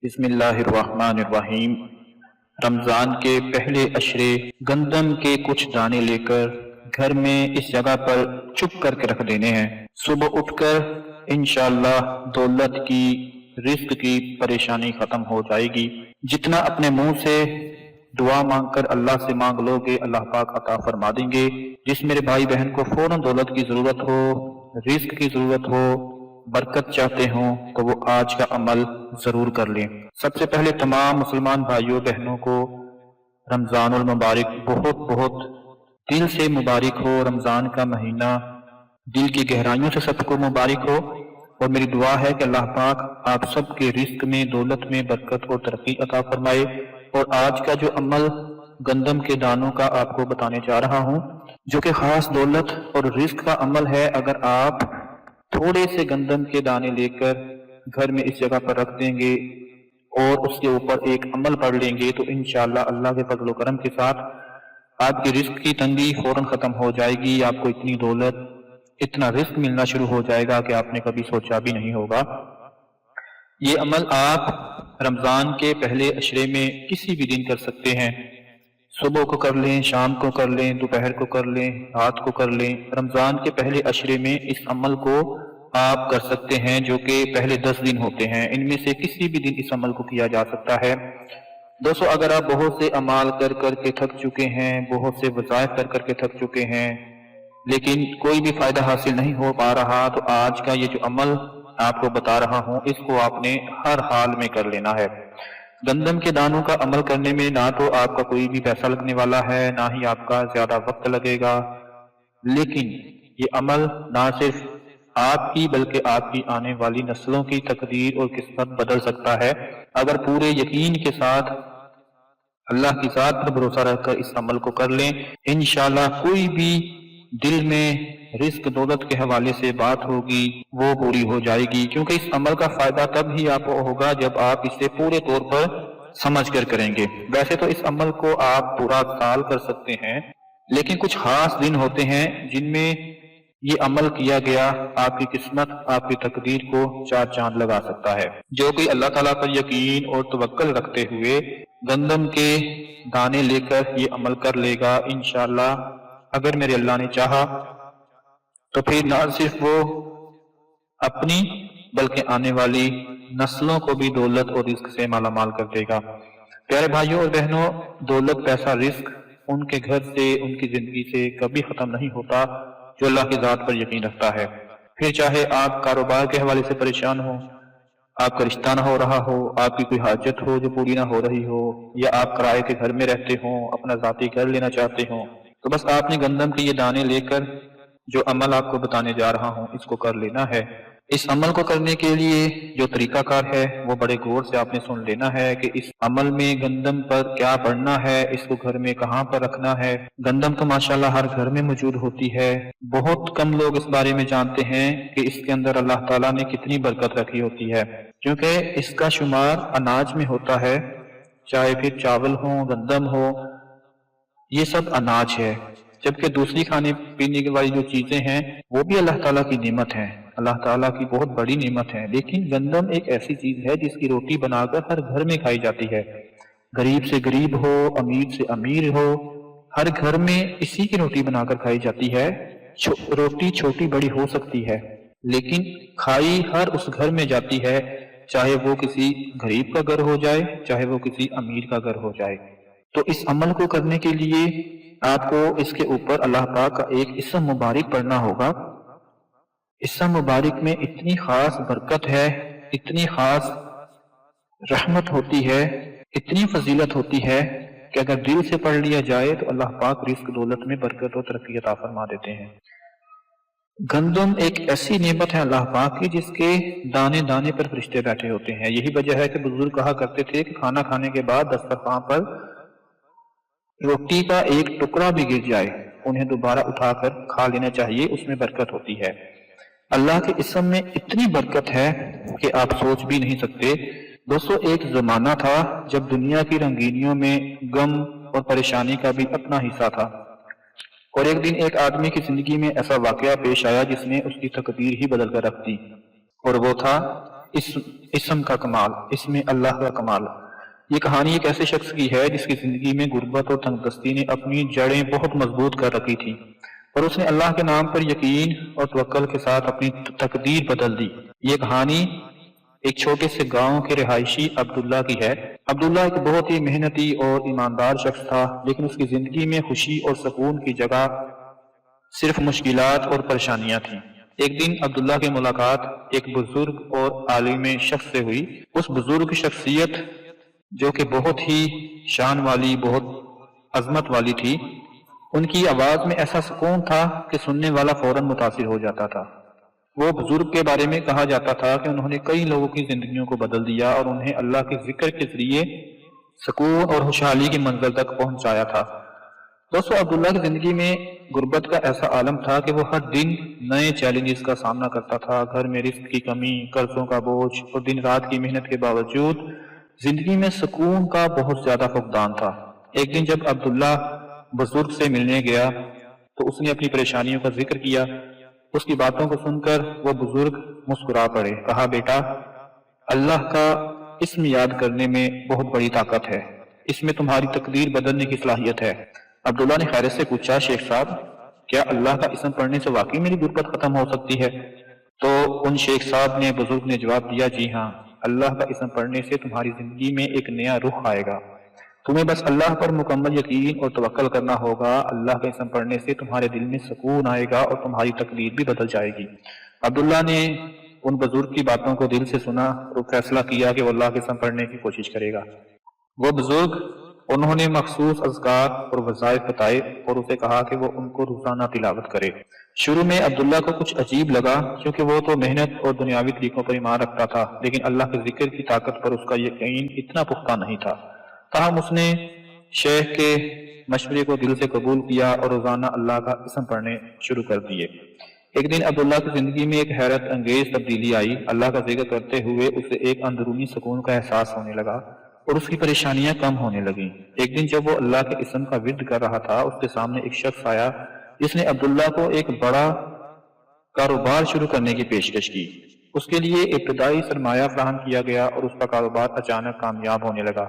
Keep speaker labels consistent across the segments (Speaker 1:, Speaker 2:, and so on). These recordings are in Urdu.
Speaker 1: بسم اللہ الرحمن الرحیم۔ رمضان کے پہلے عشرے گندم کے کچھ دانے لے کر گھر میں اس جگہ پر چپ کر کے رکھ دینے ہیں۔ صبح اٹھ کر انشاءاللہ دولت کی، رزق کی پریشانی ختم ہو جائے گی۔ جتنا اپنے منہ سے دعا مانگ کر اللہ سے مانگ لو گے، اللہ پاک عطا فرما دیں گے۔ جس میرے بھائی بہن کو فوراً دولت کی ضرورت ہو، رزق کی ضرورت ہو، برکت چاہتے ہوں تو وہ آج کا عمل ضرور کر لیں۔ سب سے پہلے تمام مسلمان بھائیوں بہنوں کو رمضان المبارک بہت بہت دل سے مبارک ہو۔ رمضان کا مہینہ دل کی گہرائیوں سے سب کو مبارک ہو، اور میری دعا ہے کہ اللہ پاک آپ سب کے رزق میں، دولت میں برکت اور ترقی عطا فرمائے۔ اور آج کا جو عمل گندم کے دانوں کا آپ کو بتانے جا رہا ہوں، جو کہ خاص دولت اور رزق کا عمل ہے، اگر آپ تھوڑے سے گندم کے دانے لے کر گھر میں اس جگہ پر رکھ دیں گے اور اس کے اوپر ایک عمل پڑھ لیں گے تو انشاءاللہ اللہ کے فضل و کرم کے ساتھ آپ کی رزق کی تنگی فوراً ختم ہو جائے گی۔ آپ کو اتنی دولت، اتنا رزق ملنا شروع ہو جائے گا کہ آپ نے کبھی سوچا بھی نہیں ہوگا۔ یہ عمل آپ رمضان کے پہلے عشرے میں کسی بھی دن کر سکتے ہیں۔ صبح کو کر لیں، شام کو کر لیں، دوپہر کو کر لیں، رات کو کر لیں۔ رمضان کے پہلے عشرے میں اس عمل کو آپ کر سکتے ہیں، جو کہ پہلے 10 دن ہوتے ہیں۔ ان میں سے کسی بھی دن اس عمل کو کیا جا سکتا ہے۔ دوستو، اگر آپ بہت سے اعمال کر کر کے تھک چکے ہیں، بہت سے وظائف کر کر کے تھک چکے ہیں، لیکن کوئی بھی فائدہ حاصل نہیں ہو پا رہا، تو آج کا یہ جو عمل آپ کو بتا رہا ہوں، اس کو آپ نے ہر حال میں کر لینا ہے۔ گندم کے دانوں کا عمل کرنے میں نہ تو آپ کا کوئی بھی پیسہ لگنے والا ہے، نہ ہی آپ کا زیادہ وقت لگے گا، لیکن یہ عمل نہ صرف آپ کی بلکہ آپ کی آنے والی نسلوں کی تقدیر اور قسمت بدل سکتا ہے۔ اگر پورے یقین کے ساتھ اللہ کی ذات پر بھروسہ رکھ کر اس عمل کو کر لیں، انشاءاللہ کوئی بھی دل میں رزق دولت کے حوالے سے بات ہوگی وہ پوری ہو جائے گی، کیونکہ اس عمل کا فائدہ تب ہی آپ کو ہوگا جب آپ اسے پورے طور پر سمجھ کر کریں گے۔ ویسے تو اس عمل کو آپ پورا سال کر سکتے ہیں، لیکن کچھ خاص دن ہوتے ہیں جن میں یہ عمل کیا گیا آپ کی قسمت، آپ کی تقدیر کو چار چاند لگا سکتا ہے۔ جو کوئی اللہ تعالیٰ پر یقین اور توکل رکھتے ہوئے گندم کے دانے لے کر یہ عمل کر لے گا، انشاءاللہ اگر میرے اللہ نے چاہا تو پھر نہ صرف وہ اپنی بلکہ آنے والی نسلوں کو بھی دولت اور رزق سے مالا مال کر دے گا۔ پیارے بھائیوں اور بہنوں، دولت، پیسہ، رزق ان کے گھر سے، ان کی زندگی سے کبھی ختم نہیں ہوتا جو اللہ کی ذات پر یقین رکھتا ہے۔ پھر چاہے آپ کاروبار کے حوالے سے پریشان ہو، آپ کا رشتہ نہ ہو رہا ہو، آپ کی کوئی حاجت ہو جو پوری نہ ہو رہی ہو، یا آپ کرائے کے گھر میں رہتے ہوں، اپنا ذاتی گھر لینا چاہتے ہوں، تو بس آپ نے گندم کے یہ دانے لے کر جو عمل آپ کو بتانے جا رہا ہوں اس کو کر لینا ہے۔ اس عمل کو کرنے کے لیے جو طریقہ کار ہے وہ بڑے غور سے آپ نے سن لینا ہے کہ اس عمل میں گندم پر کیا پڑھنا ہے، اس کو گھر میں کہاں پر رکھنا ہے۔ گندم تو ماشاءاللہ ہر گھر میں موجود ہوتی ہے، بہت کم لوگ اس بارے میں جانتے ہیں کہ اس کے اندر اللہ تعالیٰ نے کتنی برکت رکھی ہوتی ہے، کیونکہ اس کا شمار اناج میں ہوتا ہے، چاہے پھر چاول ہو، گندم ہو، یہ سب اناج ہے۔ جبکہ دوسری کھانے پینے کی والی جو چیزیں ہیں وہ بھی اللہ تعالیٰ کی نعمت ہیں، اللہ تعالیٰ کی بہت بڑی نعمت ہے، لیکن گندم ایک ایسی چیز ہے جس کی روٹی بنا کر ہر گھر میں کھائی جاتی ہے۔ غریب سے غریب ہو، امیر سے امیر ہو، ہر گھر میں اسی کی روٹی بنا کر کھائی جاتی ہے۔ روٹی چھوٹی بڑی ہو سکتی ہے، لیکن کھائی ہر اس گھر میں جاتی ہے، چاہے وہ کسی غریب کا گھر ہو جائے، چاہے وہ کسی امیر کا گھر ہو جائے۔ تو اس عمل کو کرنے کے لیے آپ کو اس کے اوپر اللہ پاک کا ایک اسم مبارک پڑھنا ہوگا۔ اسم مبارک میں اتنی خاص برکت ہے، اتنی خاص رحمت ہوتی ہے، اتنی فضیلت ہوتی ہے کہ اگر دل سے پڑھ لیا جائے تو اللہ پاک رزق دولت میں برکت و ترقی عطا فرما دیتے ہیں۔ گندم ایک ایسی نعمت ہے اللہ پاک کی جس کے دانے دانے پر فرشتے بیٹھے ہوتے ہیں۔ یہی وجہ ہے کہ بزرگ کہا کرتے تھے کہ کھانا کھانے کے بعد دسترخوان پر روٹی کا ایک ٹکڑا بھی گر جائے انہیں دوبارہ اٹھا کر کھا لینا چاہیے، اس میں برکت ہوتی ہے۔ اللہ کے اسم میں اتنی برکت ہے کہ آپ سوچ بھی نہیں سکتے۔ دوستو، ایک زمانہ تھا جب دنیا کی رنگینیوں میں غم اور پریشانی کا بھی اپنا حصہ تھا، اور ایک دن ایک آدمی کی زندگی میں ایسا واقعہ پیش آیا جس نے اس کی تقدیر ہی بدل کر رکھ دی، اور وہ تھا اسم کا کمال، اس میں اللہ کا کمال۔ یہ کہانی ایک ایسے شخص کی ہے جس کی زندگی میں غربت اور تنگ دستی نے اپنی جڑیں بہت مضبوط کر رکھی تھی، اور اس نے اللہ کے نام پر یقین اور توکل کے ساتھ اپنی تقدیر بدل دی۔ یہ کہانی ایک چھوٹے سے گاؤں کے رہائشی عبداللہ کی ہے۔ عبداللہ ایک بہت ہی محنتی اور ایماندار شخص تھا، لیکن اس کی زندگی میں خوشی اور سکون کی جگہ صرف مشکلات اور پریشانیاں تھیں۔ ایک دن عبداللہ کی ملاقات ایک بزرگ اور عالم شخص سے ہوئی۔ اس بزرگ شخصیت جو کہ بہت ہی شان والی، بہت عظمت والی تھی، ان کی آواز میں ایسا سکون تھا کہ سننے والا فوراً متاثر ہو جاتا تھا۔ وہ بزرگ کے بارے میں کہا جاتا تھا کہ انہوں نے کئی لوگوں کی زندگیوں کو بدل دیا اور انہیں اللہ کے ذکر کے ذریعے سکون اور خوشحالی کی منزل تک پہنچایا تھا۔ دوستو، عبداللہ کی زندگی میں غربت کا ایسا عالم تھا کہ وہ ہر دن نئے چیلنجز کا سامنا کرتا تھا۔ گھر میں رزق کی کمی، قرضوں کا بوجھ اور دن رات کی محنت کے باوجود زندگی میں سکون کا بہت زیادہ فقدان تھا۔ ایک دن جب عبداللہ بزرگ سے ملنے گیا تو اس نے اپنی پریشانیوں کا ذکر کیا۔ اس کی باتوں کو سن کر وہ بزرگ مسکرا پڑے۔ کہا، بیٹا، اللہ کا اسم یاد کرنے میں بہت بڑی طاقت ہے، اس میں تمہاری تقدیر بدلنے کی صلاحیت ہے۔ عبداللہ نے حیرت سے پوچھا، شیخ صاحب، کیا اللہ کا اسم پڑھنے سے واقعی میری غربت ختم ہو سکتی ہے؟ تو ان شیخ صاحب نے، بزرگ نے جواب دیا، جی ہاں، اللہ کا اسم پڑھنے سے تمہاری زندگی میں ایک نیا رخ آئے گا۔ تمہیں بس اللہ پر مکمل یقین اور توکل کرنا ہوگا۔ اللہ کا اسم پڑھنے سے تمہارے دل میں سکون آئے گا اور تمہاری تقدیر بھی بدل جائے گی۔ عبداللہ نے ان بزرگ کی باتوں کو دل سے سنا اور فیصلہ کیا کہ وہ اللہ کے اسم پڑھنے کی کوشش کرے گا۔ وہ بزرگ، انہوں نے مخصوص اذکار اور وظائف بتائے اور اسے کہا کہ وہ ان کو روزانہ تلاوت کرے۔ شروع میں عبداللہ کو کچھ عجیب لگا کیونکہ وہ تو محنت اور دنیاوی طریقوں پر ایمان رکھتا تھا، لیکن اللہ کے ذکر کی طاقت پر اس کا یقین اتنا پختہ نہیں تھا۔ تاہم اس نے شیخ کے مشورے کو دل سے قبول کیا اور روزانہ اللہ کا اسم پڑھنے شروع کر دیے۔ ایک دن عبداللہ کی زندگی میں ایک حیرت انگیز تبدیلی آئی۔ اللہ کا ذکر کرتے ہوئے اسے ایک اندرونی سکون کا احساس ہونے لگا اور اس کی پریشانیاں کم ہونے لگیں۔ ایک دن جب وہ اللہ کے اسم کا ورد کر رہا تھا، اس کے سامنے ایک شخص آیا جس نے عبداللہ کو ایک بڑا کاروبار شروع کرنے کی پیشکش کی۔ اس کے لیے ابتدائی سرمایہ فراہم کیا گیا اور اس کا کاروبار اچانک کامیاب ہونے لگا۔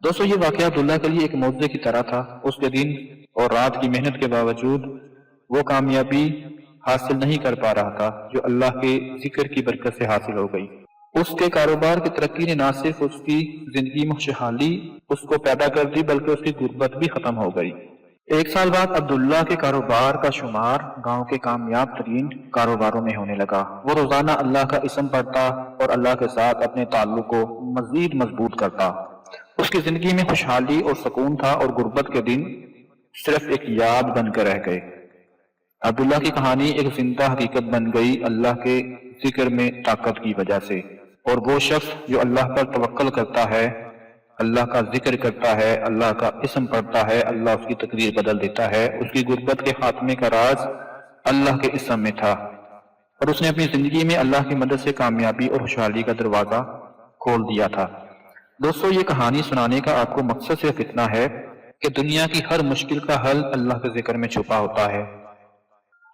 Speaker 1: دوستو، یہ واقعہ عبداللہ کے لیے ایک معجزے کی طرح تھا۔ اس کے دن اور رات کی محنت کے باوجود وہ کامیابی حاصل نہیں کر پا رہا تھا جو اللہ کے ذکر کی برکت سے حاصل ہو گئی۔ اس کے کاروبار کی ترقی نے نہ صرف اس کی زندگی میں خوشحالی اس کو پیدا کر دی بلکہ اس کی غربت بھی ختم ہو گئی۔ ایک سال بعد عبداللہ کے کاروبار کا شمار گاؤں کے کامیاب ترین کاروباروں میں ہونے لگا۔ وہ روزانہ اللہ کا اسم پڑھتا اور اللہ کے ساتھ اپنے تعلق کو مزید مضبوط کرتا۔ اس کی زندگی میں خوشحالی اور سکون تھا اور غربت کے دن صرف ایک یاد بن کر رہ گئے۔ عبداللہ کی کہانی ایک زندہ حقیقت بن گئی اللہ کے ذکر میں طاقت کی وجہ سے، اور وہ شخص جو اللہ پر توکل کرتا ہے، اللہ کا ذکر کرتا ہے، اللہ کا اسم پڑھتا ہے، اللہ اس کی تقدیر بدل دیتا ہے۔ اس کی غربت کے خاتمے کا راز اللہ کے اسم میں تھا اور اس نے اپنی زندگی میں اللہ کی مدد سے کامیابی اور خوشحالی کا دروازہ کھول دیا تھا۔ دوستو، یہ کہانی سنانے کا آپ کو مقصد صرف اتنا ہے کہ دنیا کی ہر مشکل کا حل اللہ کے ذکر میں چھپا ہوتا ہے۔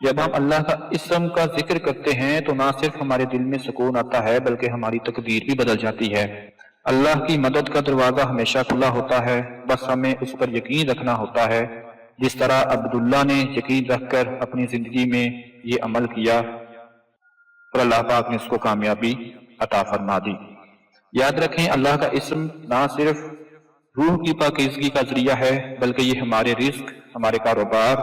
Speaker 1: جب ہم اللہ کا اسم کا ذکر کرتے ہیں تو نہ صرف ہمارے دل میں سکون آتا ہے بلکہ ہماری تقدیر بھی بدل جاتی ہے۔ اللہ کی مدد کا دروازہ ہمیشہ کھلا ہوتا ہے، بس ہمیں اس پر یقین رکھنا ہوتا ہے، جس طرح عبداللہ نے یقین رکھ کر اپنی زندگی میں یہ عمل کیا اور اللہ پاک نے اس کو کامیابی عطا فرما دی۔ یاد رکھیں، اللہ کا اسم نہ صرف روح کی پاکیزگی کا ذریعہ ہے بلکہ یہ ہمارے رزق، ہمارے کاروبار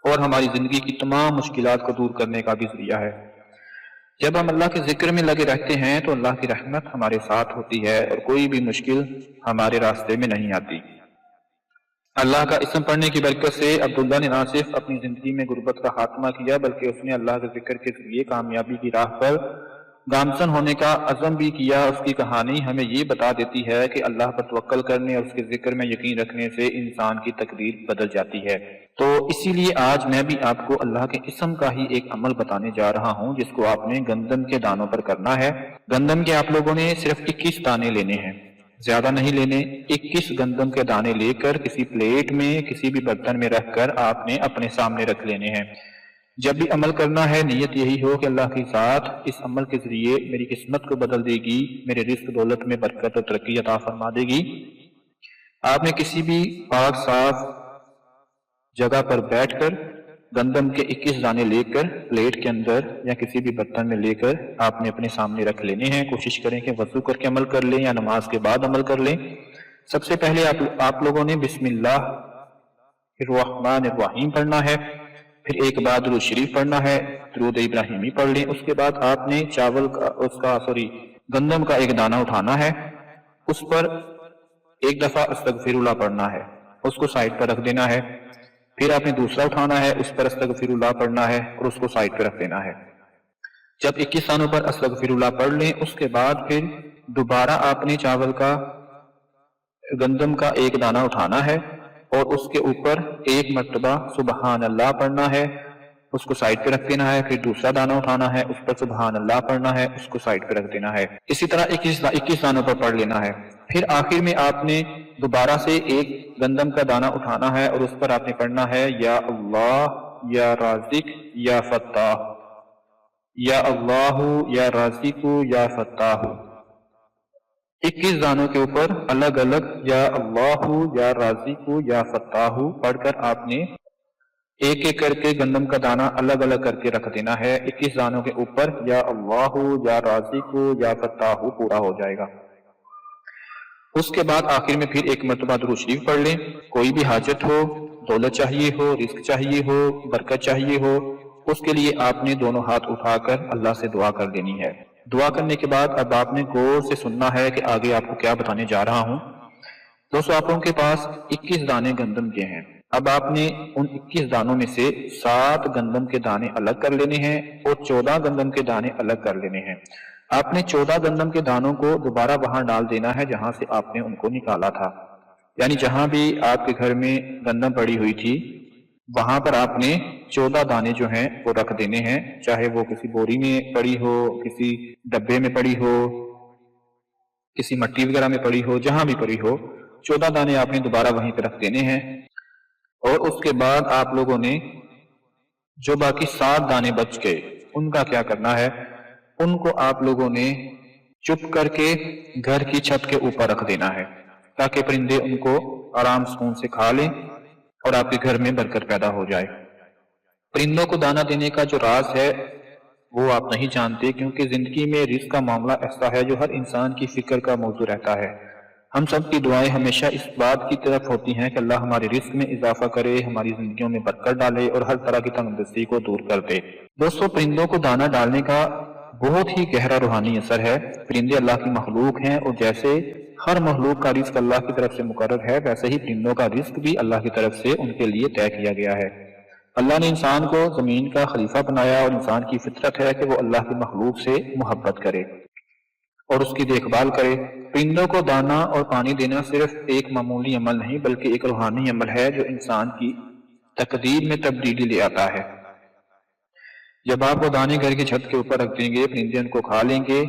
Speaker 1: اور ہماری زندگی کی تمام مشکلات کو دور کرنے کا بھی ذریعہ ہے۔ جب ہم اللہ کے ذکر میں لگے رہتے ہیں تو اللہ کی رحمت ہمارے ساتھ ہوتی ہے اور کوئی بھی مشکل ہمارے راستے میں نہیں آتی۔ اللہ کا اسم پڑھنے کی برکت سے عبداللہ نے نہ صرف اپنی زندگی میں غربت کا خاتمہ کیا بلکہ اس نے اللہ کے ذکر کے ذریعے کامیابی کی راہ پر گامزن ہونے کا عزم بھی کیا۔ اس کی کہانی ہمیں یہ بتا دیتی ہے کہ اللہ پر توکل کرنے اور اس کے ذکر میں یقین رکھنے سے انسان کی تقدیر بدل جاتی ہے۔ تو اسی لیے آج میں بھی آپ کو اللہ کے اسم کا ہی ایک عمل بتانے جا رہا ہوں جس کو آپ نے گندم کے دانوں پر کرنا ہے۔ گندم کے آپ لوگوں نے صرف 21 دانے لینے ہیں، زیادہ نہیں لینے۔ 21 گندم کے دانے لے کر کسی پلیٹ میں، کسی بھی برتن میں رکھ کر آپ نے اپنے سامنے رکھ لینے ہیں۔ جب بھی عمل کرنا ہے نیت یہی ہو کہ اللہ کی ذات اس عمل کے ذریعے میری قسمت کو بدل دے گی، میرے رزق دولت میں برکت اور ترقی عطا فرما دے گی۔ آپ نے کسی بھی پاک صاف جگہ پر بیٹھ کر گندم کے 21 دانے لے کر پلیٹ کے اندر یا کسی بھی برتن میں لے کر آپ نے اپنے سامنے رکھ لینے ہیں۔ کوشش کریں کہ وضو کر کے عمل کر لیں یا نماز کے بعد عمل کر لیں۔ سب سے پہلے آپ لوگوں نے بسم اللہ الرحمن الرحیم پڑھنا ہے، پھر ایک بعد درود شریف پڑھنا ہے، درود ابراہیمی پڑھ لیں۔ اس کے بعد آپ نے گندم کا ایک دانہ اٹھانا ہے، اس پر ایک دفعہ استغفر اللہ پڑھنا ہے، اس کو سائڈ پر رکھ دینا ہے۔ پھر آپ نے دوسرا اٹھانا ہے، اس پر استغفر اللہ پڑھنا ہے اور اس کو سائڈ پہ رکھ دینا ہے۔ جب 21 دانوں پر استغفر اللہ پڑھ لیں، اس کے بعد پھر دوبارہ آپ نے گندم کا ایک دانہ اٹھانا ہے اور اس کے اوپر ایک مرتبہ سبحان اللہ پڑھنا ہے، اس کو سائڈ پہ رکھ دینا ہے۔ پھر دوسرا دانہ اٹھانا ہے، اس پر سبحان اللہ پڑھنا ہے، اس کو سائڈ پہ رکھ دینا ہے۔ اسی طرح 21 دانوں پر پڑھ لینا ہے۔ پھر آخر میں آپ نے دوبارہ سے ایک گندم کا دانہ اٹھانا ہے اور اس پر آپ نے پڑھنا ہے یا اللہ یا رازق یا فتاح، یا اللہ یا رازق یا فتاح۔ 21 دانوں کے اوپر الگ الگ یا اللہ یا رازق یا فتاح پڑھ کر آپ نے ایک ایک کر کے گندم کا دانہ الگ الگ کر کے رکھ دینا ہے۔ 21 دانوں کے اوپر یا اللہ یا رازق یا فتاح پورا ہو جائے گا۔ اس کے بعد آخر میں پھر ایک مرتبہ درود شریف پڑھ لیں۔ کوئی بھی حاجت ہو، دولت چاہیے ہو، رزق چاہیے ہو، برکت چاہیے ہو، اس کے لیے آپ نے دونوں ہاتھ اٹھا کر اللہ سے دعا کر دینی ہے۔ دعا کرنے کے بعد اب آپ نے غور سے سننا ہے کہ آگے آپ کو کیا بتانے جا رہا ہوں۔ دوستو، آپ لوگوں کے پاس 21 دانے گندم کے ہیں۔ اب آپ نے ان 21 دانوں میں سے 7 گندم کے دانے الگ کر لینے ہیں اور 14 گندم کے دانے الگ کر لینے ہیں۔ آپ نے 14 گندم کے دانوں کو دوبارہ وہاں ڈال دینا ہے جہاں سے آپ نے ان کو نکالا تھا، یعنی جہاں بھی آپ کے گھر میں گندم پڑی ہوئی تھی وہاں پر آپ نے 14 دانے جو ہیں وہ رکھ دینے ہیں، چاہے وہ کسی بوری میں پڑی ہو، کسی ڈبے میں پڑی ہو، کسی مٹی وغیرہ میں پڑی ہو، جہاں بھی پڑی ہو 14 دانے آپ نے دوبارہ وہیں پہ رکھ دینے ہیں۔ اور اس کے بعد آپ لوگوں نے جو باقی 7 دانے بچ گئے ان کا کیا کرنا ہے، ان کو آپ لوگوں نے چپ کر کے گھر کی چھت کے اوپر رکھ دینا ہے تاکہ پرندے ان کو آرام سکون سے کھا لیں اور آپ کے گھر میں برکت پیدا ہو جائے۔ پرندوں کو دانہ دینے کا جو راز ہے وہ آپ نہیں جانتے، کیونکہ زندگی میں رزق کا معاملہ ایسا ہے جو ہر انسان کی فکر کا موضوع رہتا ہے۔ ہم سب کی دعائیں ہمیشہ اس بات کی طرف ہوتی ہیں کہ اللہ ہمارے رزق میں اضافہ کرے، ہماری زندگیوں میں برکت ڈالے اور ہر طرح کی تنگ دستی کو دور کر دے۔ دوستو، پرندوں کو دانہ ڈالنے کا بہت ہی گہرا روحانی اثر ہے۔ پرندے اللہ کی مخلوق ہیں اور جیسے ہر مخلوق کا رزق اللہ کی طرف سے مقرر ہے، ویسے ہی پرندوں کا رزق بھی اللہ کی طرف سے ان کے لیے طے کیا گیا ہے۔ اللہ نے انسان کو زمین کا خلیفہ بنایا اور انسان کی فطرت ہے کہ وہ اللہ کی مخلوق سے محبت کرے اور اس کی دیکھ بھال کرے۔ پرندوں کو دانہ اور پانی دینا صرف ایک معمولی عمل نہیں بلکہ ایک روحانی عمل ہے جو انسان کی تقدیر میں تبدیلی لے آتا ہے۔ جب آپ وہ دانے گھر کی چھت کے اوپر رکھ دیں گے، پرندے ان کو کھا لیں گے،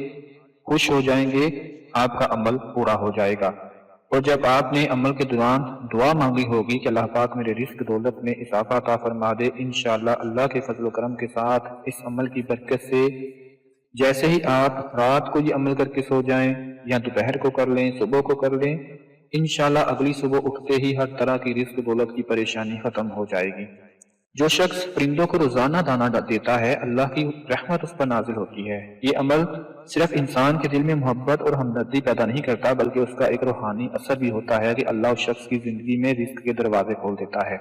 Speaker 1: خوش ہو جائیں گے، آپ کا عمل پورا ہو جائے گا۔ اور جب آپ نے عمل کے دوران دعا مانگی ہوگی کہ اللہ پاک میرے رزق دولت میں اضافہ عطا فرما دے، انشاءاللہ اللہ کے فضل و کرم کے ساتھ اس عمل کی برکت سے جیسے ہی آپ رات کو یہ عمل کر کے سو جائیں یا دوپہر کو کر لیں، صبح کو کر لیں، انشاءاللہ اگلی صبح اٹھتے ہی ہر طرح کی رزق دولت کی پریشانی ختم ہو جائے گی۔ جو شخص پرندوں کو روزانہ دانہ دیتا ہے، اللہ کی رحمت اس پر نازل ہوتی ہے۔ یہ عمل صرف انسان کے دل میں محبت اور ہمدردی پیدا نہیں کرتا بلکہ اس کا ایک روحانی اثر بھی ہوتا ہے کہ اللہ اس شخص کی زندگی میں رزق کے دروازے کھول دیتا ہے۔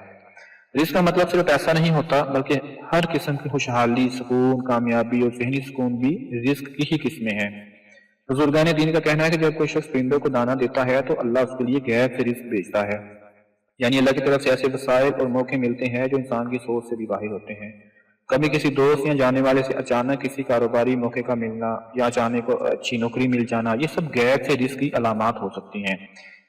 Speaker 1: رزق کا مطلب صرف ایسا نہیں ہوتا بلکہ ہر قسم کی خوشحالی، سکون، کامیابی اور ذہنی سکون بھی رزق کی ہی قسمیں ہیں۔ بزرگان دین کا کہنا ہے کہ جب کوئی شخص پرندوں کو دانہ دیتا ہے تو اللہ اس کے لیے غیب سے رزق بھیجتا ہے، یعنی اللہ کی طرف سے ایسے وسائل اور موقع ملتے ہیں جو انسان کی سوچ سے بھی باہر ہوتے ہیں۔ کبھی کسی دوست یا جانے والے سے اچانک کسی کاروباری موقع کا ملنا یا اچانک اچھی نوکری مل جانا، یہ سب غیب سے رزق کی علامات ہو سکتی ہیں۔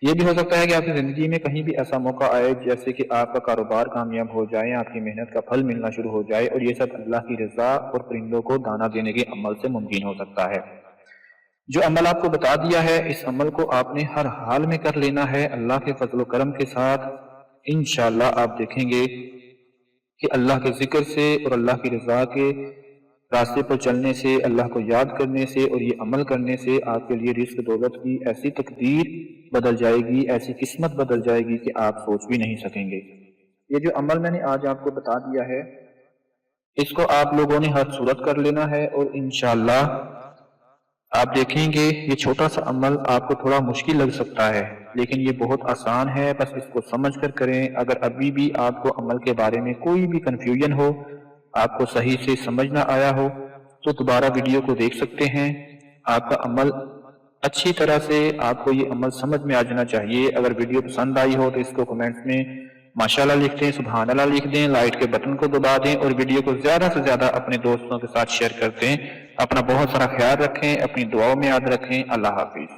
Speaker 1: یہ بھی ہو سکتا ہے کہ آپ کی زندگی میں کہیں بھی ایسا موقع آئے جیسے کہ آپ کا کاروبار کامیاب ہو جائے، آپ کی محنت کا پھل ملنا شروع ہو جائے، اور یہ سب اللہ کی رضا اور پرندوں کو دانہ دینے کے عمل سے ممکن ہو سکتا ہے۔ جو عمل آپ کو بتا دیا ہے اس عمل کو آپ نے ہر حال میں کر لینا ہے۔ اللہ کے فضل و کرم کے ساتھ انشاءاللہ آپ دیکھیں گے کہ اللہ کے ذکر سے اور اللہ کی رضا کے راستے پر چلنے سے، اللہ کو یاد کرنے سے اور یہ عمل کرنے سے آپ کے لیے رزق دولت کی ایسی تقدیر بدل جائے گی، ایسی قسمت بدل جائے گی کہ آپ سوچ بھی نہیں سکیں گے۔ یہ جو عمل میں نے آج آپ کو بتا دیا ہے، اس کو آپ لوگوں نے ہر صورت کر لینا ہے، اور انشاءاللہ آپ دیکھیں گے یہ چھوٹا سا عمل آپ کو تھوڑا مشکل لگ سکتا ہے، لیکن یہ بہت آسان ہے، بس اس کو سمجھ کر کریں۔ اگر ابھی بھی آپ کو عمل کے بارے میں کوئی بھی کنفیوژن ہو، آپ کو صحیح سے سمجھ نہ آیا ہو، تو دوبارہ ویڈیو کو دیکھ سکتے ہیں۔ آپ کا عمل اچھی طرح سے آپ کو یہ عمل سمجھ میں آ جانا چاہیے۔ اگر ویڈیو پسند آئی ہو تو اس کو کمنٹس میں ماشاءاللہ لکھ دیں، سبحان اللہ لکھ دیں، لائک کے بٹن کو دبا دیں، اور ویڈیو کو زیادہ سے زیادہ اپنے دوستوں کے ساتھ شیئر کر دیں۔ اپنا بہت سارا خیال رکھیں، اپنی دعاؤں میں یاد رکھیں۔ اللہ حافظ۔